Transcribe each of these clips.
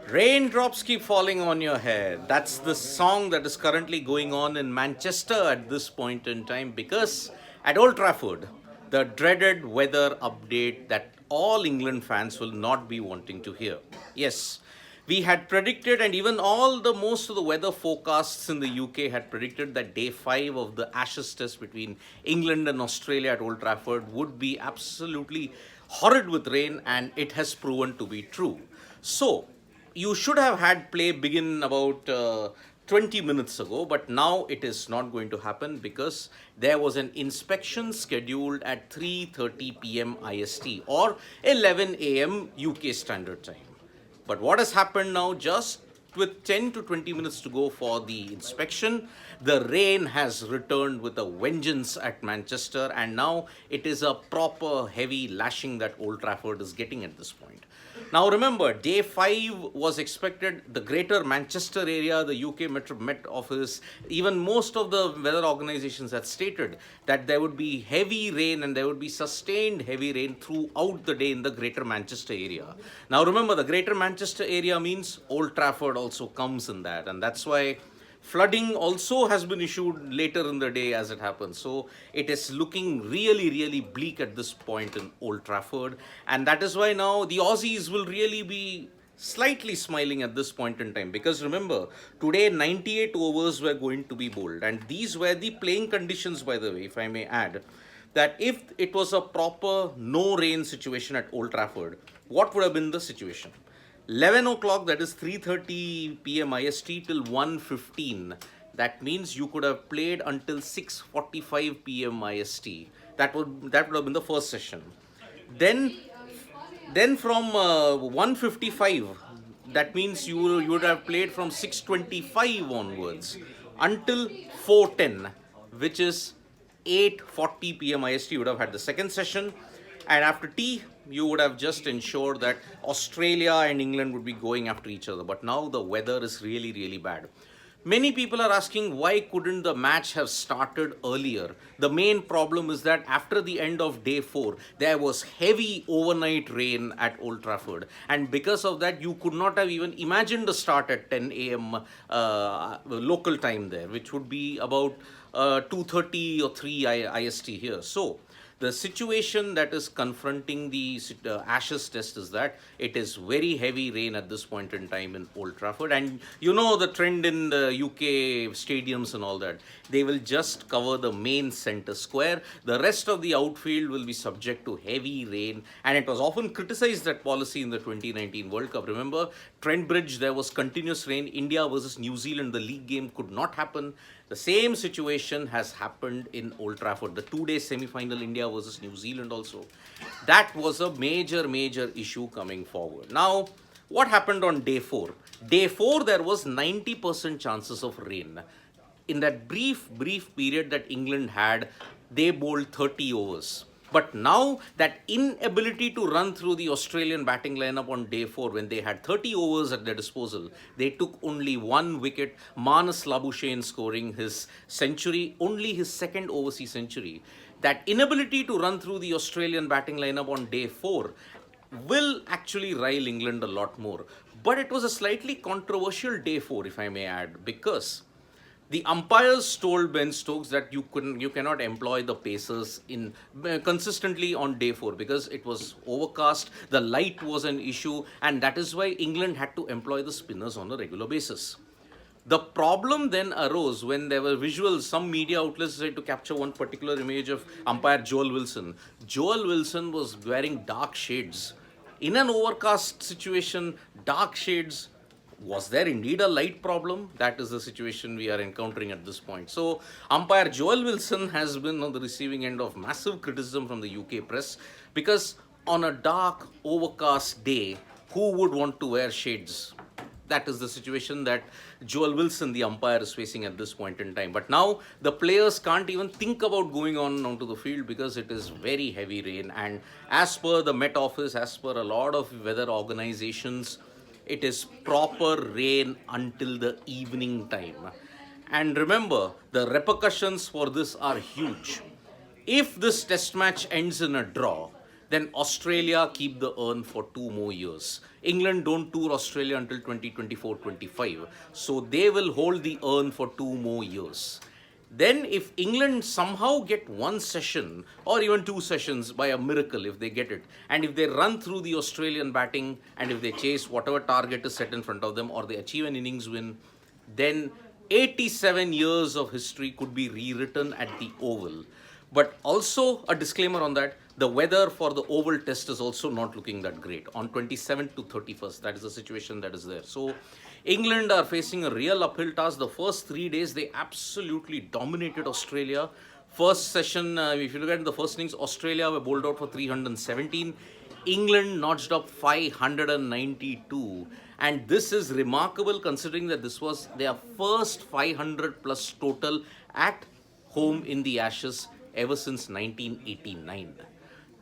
Raindrops keep falling on your head. That's the song that is currently going on in Manchester at this point in time because at Old Trafford, the dreaded weather update that all England fans will not be wanting to hear. Yes, we had predicted, and even all the most of the weather forecasts in the UK had predicted that day 5 of the Ashes test between England and Australia at Old Trafford would be absolutely horrid with rain, and it has proven to be true. So, you should have had play begin about 20 minutes ago, but now it is not going to happen because there was an inspection scheduled at 3:30 p.m. IST or 11 a.m. UK Standard Time. But what has happened now, just with 10 to 20 minutes to go for the inspection, the rain has returned with a vengeance at Manchester, and now it is a proper heavy lashing that Old Trafford is getting at this point. Now remember, day 5 was expected, the greater Manchester area, the UK Met Office, even most of the weather organizations had stated that there would be heavy rain and there would be sustained heavy rain throughout the day in the greater Manchester area. Now remember, the greater Manchester area means Old Trafford also comes in that, and that's why flooding also has been issued later in the day as it happens. So it is looking really, really bleak at this point in Old Trafford. And that is why now the Aussies will really be slightly smiling at this point in time. Because remember, today 98 overs were going to be bowled. And these were the playing conditions, by the way, if I may add, that if it was a proper no rain situation at Old Trafford, what would have been the situation? 11 o'clock, that is 3:30 p.m. IST till 1:15. That means you could have played until 6:45 p.m. IST. That would have been the first session. Then from 1:55, that means you would have played from 6:25 onwards until 4:10, which is 8:40 p.m. IST. You would have had the second session, and after tea, you would have just ensured that Australia and England would be going after each other. But now the weather is really, really bad. Many people are asking why couldn't the match have started earlier? The main problem is that after the end of day 4, there was heavy overnight rain at Old Trafford. And because of that, you could not have even imagined the start at 10 a.m. Local time there, which would be about 2:30 or 3 IST here. So the situation that is confronting the Ashes test is that it is very heavy rain at this point in time in Old Trafford. And you know the trend in the UK stadiums and all that. They will just cover the main centre square. The rest of the outfield will be subject to heavy rain. And it was often criticized, that policy, in the 2019 World Cup. Remember, Trent Bridge, there was continuous rain. India versus New Zealand, the league game could not happen. The same situation has happened in Old Trafford. The 2-day semi-final, India versus New Zealand also. That was a major, major issue coming forward. Now, what happened on day 4? Day 4, there was 90% chances of rain. In that brief period that England had, they bowled 30 overs. But now that inability to run through the Australian batting lineup on day 4, when they had 30 overs at their disposal, they took only 1 wicket. Marnus Labuschagne scoring his century, only his second overseas century. That inability to run through the Australian batting lineup on day 4 will actually rile England a lot more. But it was a slightly controversial day 4, if I may add, because the umpires told Ben Stokes that you cannot employ the pacers consistently on day 4 because it was overcast, the light was an issue, and that is why England had to employ the spinners on a regular basis. The problem then arose when there were visuals. Some media outlets tried to capture one particular image of umpire Joel Wilson. Joel Wilson was wearing dark shades. In an overcast situation, dark shades. Was there indeed a light problem? That is the situation we are encountering at this point. So, umpire Joel Wilson has been on the receiving end of massive criticism from the UK press because on a dark, overcast day, who would want to wear shades? That is the situation that Joel Wilson, the umpire, is facing at this point in time. But now the players can't even think about going onto the field because it is very heavy rain. And as per the Met Office, as per a lot of weather organizations, it is proper rain until the evening time. And remember, the repercussions for this are huge. If this test match ends in a draw, Then Australia keep the urn for 2 more years. England don't tour Australia until 2024-25. So they will hold the urn for 2 more years. Then, if England somehow get one session or even 2 sessions by a miracle, if they get it, and if they run through the Australian batting and if they chase whatever target is set in front of them or they achieve an innings win, then 87 years of history could be rewritten at the Oval. But also a disclaimer on that, the weather for the Oval Test is also not looking that great. On 27th to 31st, that is the situation that is there. So England are facing a real uphill task. The first 3 days, they absolutely dominated Australia. First session, if you look at the first innings, Australia were bowled out for 317. England notched up 592. And this is remarkable considering that this was their first 500 plus total at home in the Ashes ever since 1989.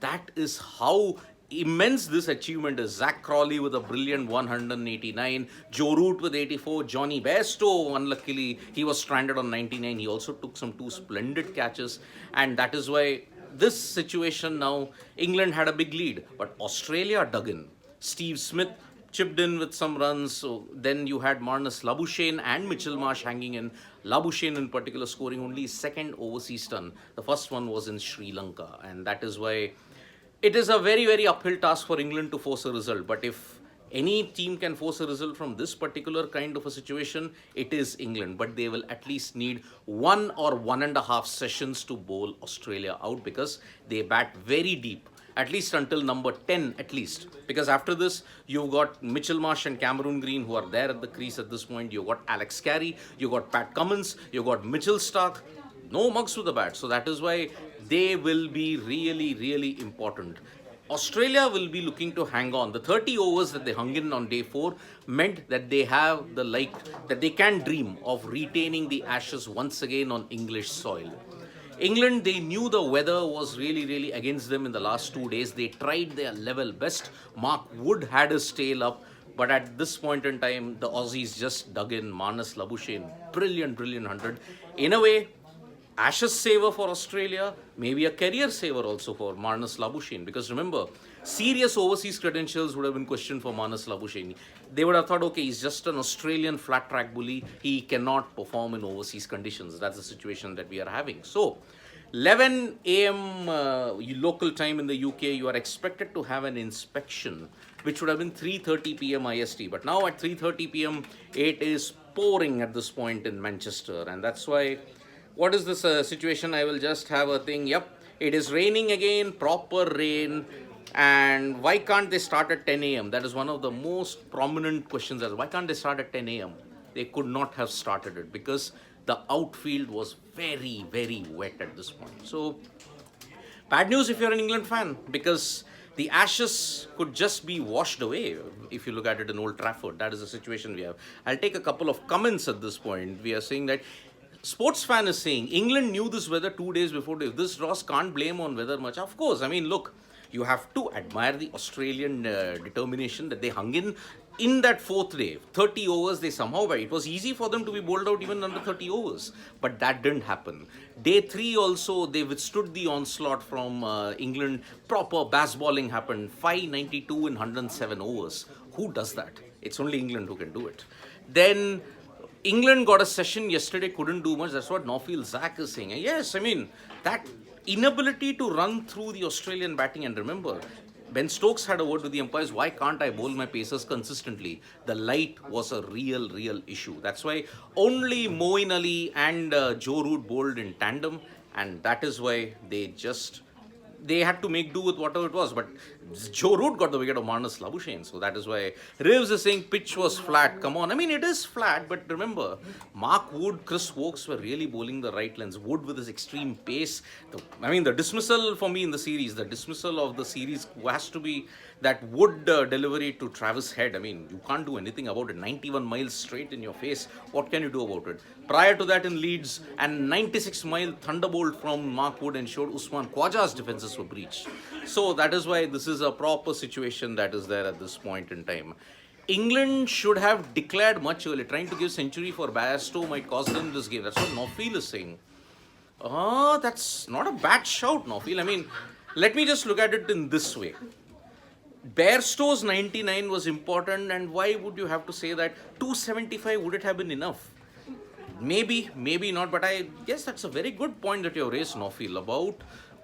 That is how immense this achievement is. Zach Crawley with a brilliant 189, Joe Root with 84, Johnny Bairstow, unluckily, he was stranded on 99. He also took some 2 splendid catches, and that is why this situation now, England had a big lead, but Australia dug in. Steve Smith chipped in with some runs. So then you had Marnus Labuschagne and Mitchell Marsh hanging in. Labuschagne in particular scoring only his second overseas ton. The first one was in Sri Lanka, and that is why it is a very, very uphill task for England to force a result. But if any team can force a result from this particular kind of a situation, it is England. But they will at least need 1 or 1.5 sessions to bowl Australia out because they bat very deep, at least until number 10 at least. Because after this, you've got Mitchell Marsh and Cameron Green who are there at the crease at this point. You've got Alex Carey, you've got Pat Cummins, you've got Mitchell Starc. No mugs with the bat. So that is why they will be really, really important. Australia will be looking to hang on. The 30 overs that they hung in on day 4 meant that they have the that they can dream of retaining the Ashes once again on English soil. England, they knew the weather was really, really against them in the last 2 days. They tried their level best. Mark Wood had his tail up. But at this point in time, the Aussies just dug in. Marnus Labuschagne, brilliant, brilliant 100. In a way, Ashes saver for Australia, maybe a career saver also for Marnus Labuschagne. Because remember, serious overseas credentials would have been questioned for Marnus Labuschagne. They would have thought, okay, he's just an Australian flat track bully. He cannot perform in overseas conditions. That's the situation that we are having. So, 11 a.m. Local time in the UK, you are expected to have an inspection, which would have been 3:30 p.m. IST. But now at 3:30 p.m., it is pouring at this point in Manchester. And that's why, what is this situation? I will just have a thing. Yep, it is raining again, proper rain. And why can't they start at 10 a.m.? That is one of the most prominent questions. Why can't they start at 10 a.m.? They could not have started it because the outfield was very, very wet at this point. So, bad news if you're an England fan, because the Ashes could just be washed away if you look at it in Old Trafford. That is the situation we have. I'll take a couple of comments at this point. We are saying that sports fan is saying England knew this weather 2 days before. This Ross can't blame on weather much. Of course, I mean, look, you have to admire the Australian determination that they hung in that 4th day. 30 overs, they somehow, it was easy for them to be bowled out even under 30 overs. But that didn't happen. Day 3 also, they withstood the onslaught from England. Proper bass-balling happened. 592 in 107 overs. Who does that? It's only England who can do it. Then England got a session yesterday, couldn't do much. That's what Norfield Zach is saying. And yes, I mean, that inability to run through the Australian batting. And remember, Ben Stokes had a word with the umpires. Why can't I bowl my pacers consistently? The light was a real issue. That's why only Moeen Ali and Joe Root bowled in tandem. And that is why they had to make do with whatever it was. But Joe Root got the wicket of Marnus Labuschagne. So that is why Reeves is saying pitch was flat. Come on. I mean, it is flat. But remember, Mark Wood, Chris Wokes were really bowling the right lens. Wood with his extreme pace. The dismissal for me in the series, has to be that Wood delivery to Travis Head. I mean, you can't do anything about it. 91 miles straight in your face. What can you do about it? Prior to that in Leeds, and 96-mile thunderbolt from Mark Wood ensured Usman Khwaja's defenses were breached. So that is why this is a proper situation that is there at this point in time. England should have declared much earlier. Trying to give century for Bairstow might cost them this game. That's what Norfield is saying. That's not a bad shout, Norfield. I mean, Let me just look at it in this way. Bairstow's 99 was important, and why would you have to say that 275 would it have been enough? Maybe, maybe not, but I guess that's a very good point that you have raised, Nofil, about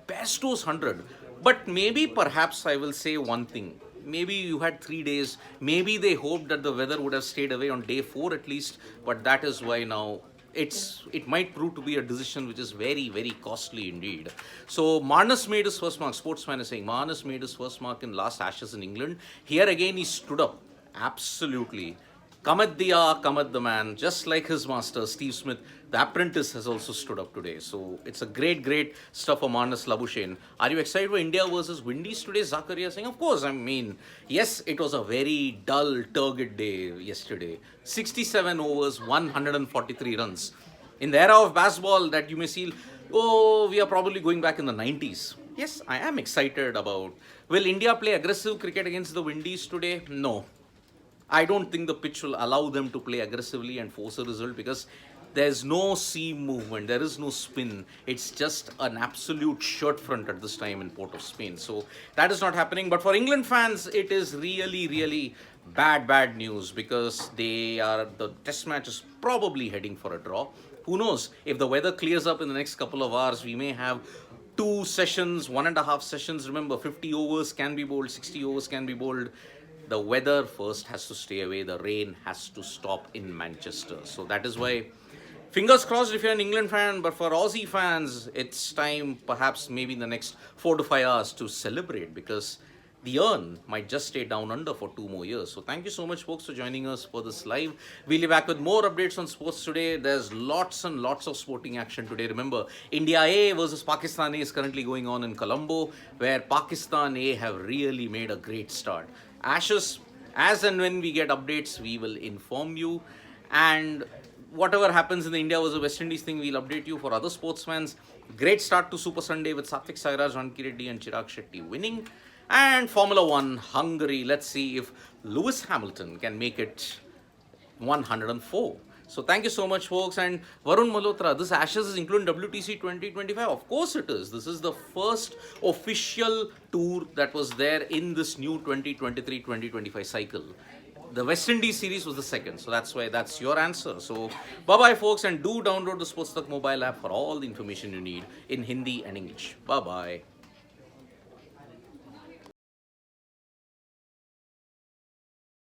Bairstow's 100. But maybe, perhaps, I will say one thing. Maybe you had 3 days. Maybe they hoped that the weather would have stayed away on day 4 at least, but that is why now it might prove to be a decision which is very, very costly indeed. So Marnus made his first mark. Sportsman is saying Marnus made his first mark in last Ashes in England. Here again he stood up. Absolutely. Cometh the hour, cometh the man. Just like his master, Steve Smith, the apprentice has also stood up today. So it's a great, great stuff for Marnus Labuschagne. Are you excited for India versus Windies today? Zakaria saying, of course. I mean, yes, it was a very dull, turgid day yesterday. 67 overs, 143 runs. In the era of baseball that you may see, oh, we are probably going back in the 90s. Yes, I am excited about. Will India play aggressive cricket against the Windies today? No. I don't think the pitch will allow them to play aggressively and force a result because there's no seam movement, there is no spin. It's just an absolute shirt front at this time in Port of Spain. So that is not happening. But for England fans, it is really, really bad news because the test match is probably heading for a draw. Who knows? If the weather clears up in the next couple of hours, we may have 2 sessions, 1.5 sessions. Remember, 50 overs can be bowled, 60 overs can be bowled. The weather first has to stay away. The rain has to stop in Manchester. So that is why, fingers crossed if you're an England fan, but for Aussie fans, it's time perhaps maybe in the next 4 to 5 hours to celebrate because the urn might just stay down under for 2 more years. So thank you so much, folks, for joining us for this live. We'll be back with more updates on sports today. There's lots and lots of sporting action today. Remember, India A versus Pakistan A is currently going on in Colombo, where Pakistan A have really made a great start. Ashes, as and when we get updates, we will inform you. And whatever happens in the India versus West Indies thing, we'll update you. For other sports fans, great start to Super Sunday with Satvik Sairaj, Ranki Reddy and Chirag Shetty winning. And Formula 1, Hungary. Let's see if Lewis Hamilton can make it 104. So thank you so much, folks. And Varun Malhotra, this Ashes is including WTC 2025. Of course it is. This is the first official tour that was there in this new 2023-2025 cycle. The West Indies series was the second. So that's why that's your answer. So bye-bye, folks. And do download the SportsTak mobile app for all the information you need in Hindi and English. Bye-bye.